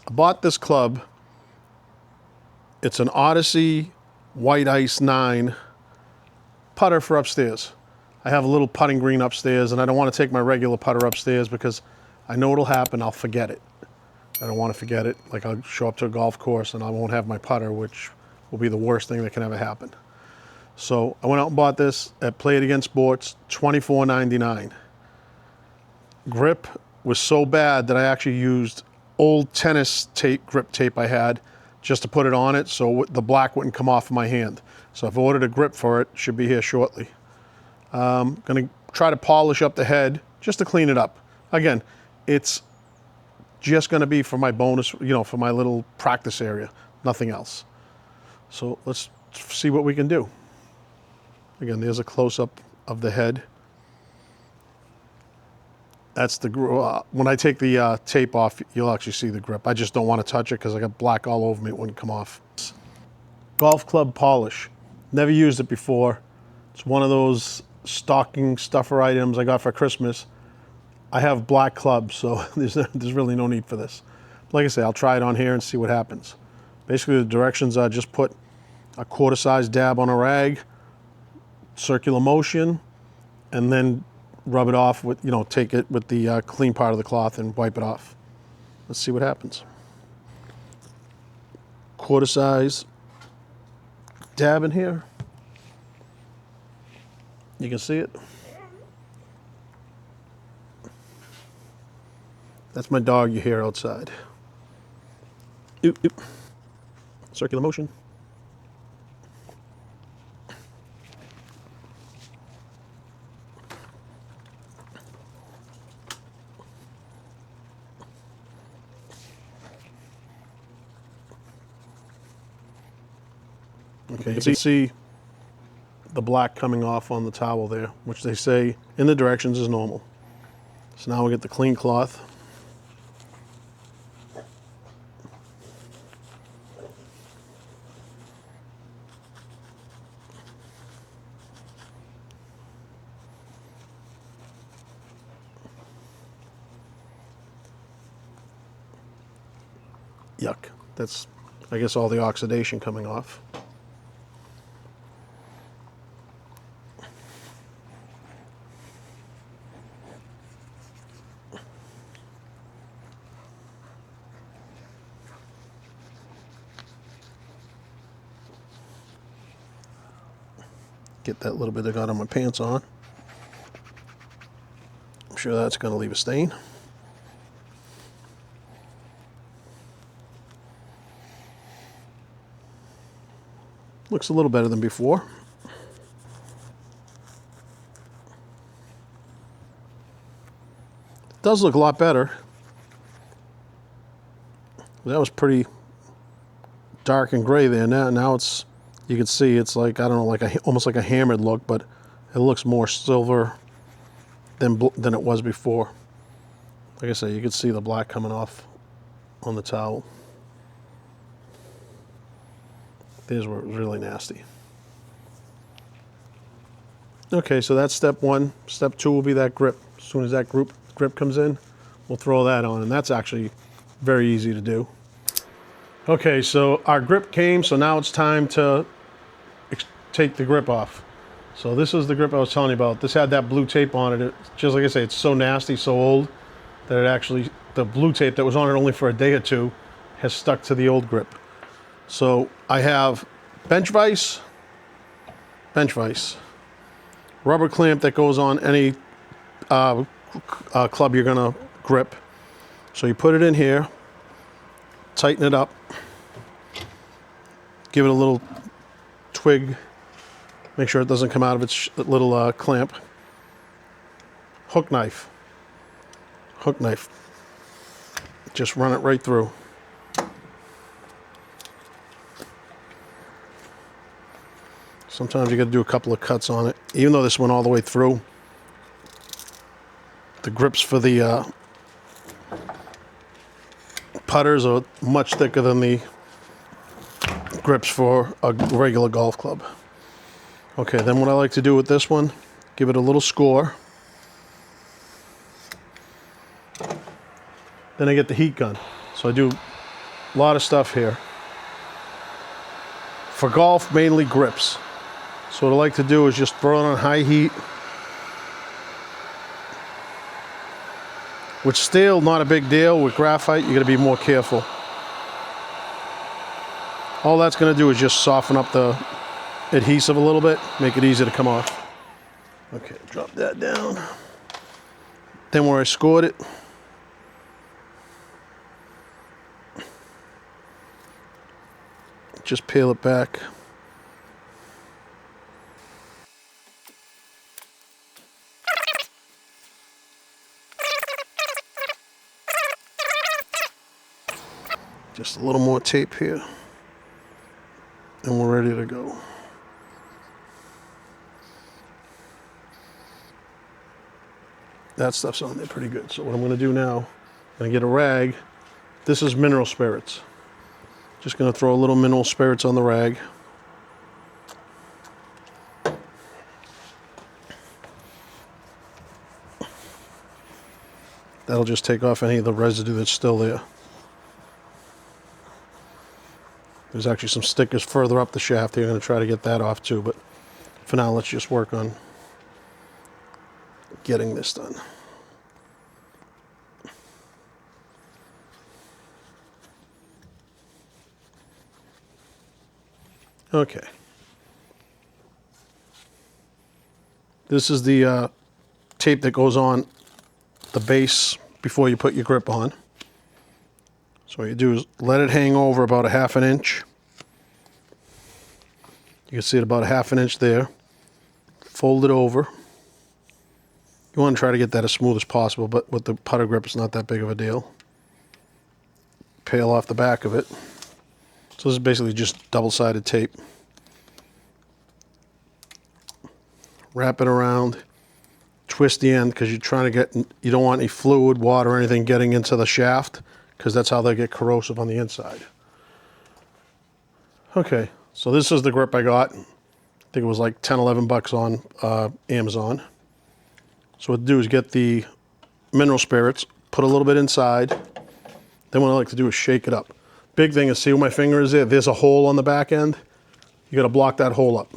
I bought this club. It's an Odyssey White Ice 9 putter for upstairs. I have a little putting green upstairs, and I don't want to take my regular putter upstairs because I know it'll happen. I'll forget it. I don't want to forget it. Like, I'll show up to a golf course and I won't have my putter, which will be the worst thing that can ever happen. So I went out and bought this at Play It Again Sports, $24.99. Grip was so bad that I actually used old tennis tape, grip tape I had, just to put it on it so the black wouldn't come off of my hand. So I've ordered a grip for it. Should be here shortly. I'm going to try to polish up the head just to clean it up. Again, it's just going to be for my bonus, you know, for my little practice area, nothing else. So let's see what we can do. Again, there's a close-up of the head. That's the when I take the tape off, you'll actually see the grip. I just don't want to touch it because I got black all over me. It wouldn't come off. Golf club polish. Never used it before. It's one of those stocking stuffer items I got for Christmas. I have black clubs, so there's really no need for this. Like I say, I'll try it on here and see what happens. Basically, the directions are just put a quarter-size dab on a rag, circular motion, and then rub it off with, you know, take it with the clean part of the cloth and wipe it off. Let's see what happens. Quarter-size dab in here. You can see it. That's my dog you hear outside. Oop, oop. Circular motion. Okay, you can see the black coming off on the towel there, which they say in the directions is normal. So now we get the clean cloth. Yuck. That's, I guess, all the oxidation coming off. Get that little bit I got on my pants on. I'm sure that's going to leave a stain. Looks a little better than before. It does look a lot better. That was pretty dark and gray there. Now it's, you can see it's like, I don't know, like almost like a hammered look, but it looks more silver than it was before. Like I say, you can see the black coming off on the towel. These were really nasty. Okay, so that's step one. Step two will be that grip. As soon as that grip comes in, we'll throw that on, and that's actually very easy to do. Okay, so our grip came, so now it's time to take the grip off. So this is the grip I was telling you about. This had that blue tape on it. Just like I say, it's so nasty, so old, that it actually, the blue tape that was on it only for a day or two has stuck to the old grip. So I have bench vise, rubber clamp that goes on any club you're gonna grip. So you put it in here, tighten it up, give it a little twig, make sure it doesn't come out of its little clamp. Hook knife, just run it right through. Sometimes you got to do a couple of cuts on it. Even though this went all the way through, the grips for the putters are much thicker than the grips for a regular golf club. Okay, then what I like to do with this one, give it a little score. Then I get the heat gun. So I do A lot of stuff here. For golf, mainly grips. So what I like to do is just throw it on high heat. With steel, not a big deal. With graphite, you got to be more careful. All that's going to do is just soften up the adhesive a little bit, make it easy to come off. Okay, drop that down. Then where I scored it, just peel it back. Just a little more tape here, and we're ready to go. That stuff's on there pretty good. So what I'm going to do now, I'm going to get a rag. This is mineral spirits. Just going to throw a little mineral spirits on the rag. That'll just take off any of the residue that's still there. There's actually some stickers further up the shaft here. I'm going to try to get that off too, but for now, let's just work on getting this done. Okay. This is the tape that goes on the base before you put your grip on. So what you do is let it hang over about a ½ inch. You can see it about a ½ inch there. Fold it over. You want to try to get that as smooth as possible, but with the putter grip, it's not that big of a deal. Peel off the back of it. So this is basically just double-sided tape. Wrap it around. Twist the end because you're trying to get, you don't want any fluid, water, or anything getting into the shaft because that's how they get corrosive on the inside. Okay, so this is the grip I got. I think it was like 10, 11 bucks on Amazon. So what to do is get the mineral spirits, put a little bit inside. Then what I like to do is shake it up. Big thing is, see where my finger is there? There's a hole on the back end. You got to block that hole up.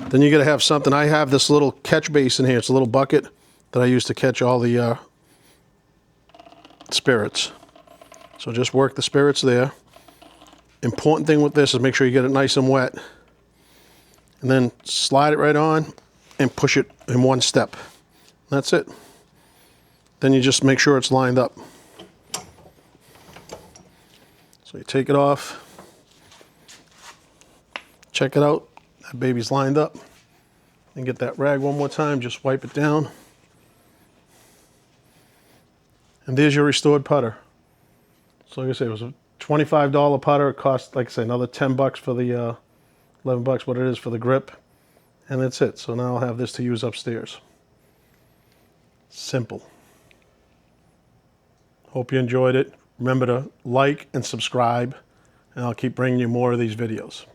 Then you got to have something. I have this little catch basin here. It's a little bucket that I use to catch all the spirits. So just work the spirits there. Important thing with this is make sure you get it nice and wet. And then slide it right on and push it in one step. That's it. Then you just make sure it's lined up. So you take it off. Check it out. That baby's lined up. And get that rag one more time. Just wipe it down. And there's your restored putter. So like I said, it was a $25 putter. It cost, like I say, another 10 bucks for the 11 bucks, what it is for the grip. And that's it. So now I'll have this to use upstairs. Simple. Hope you enjoyed it. Remember to like and subscribe, and I'll keep bringing you more of these videos.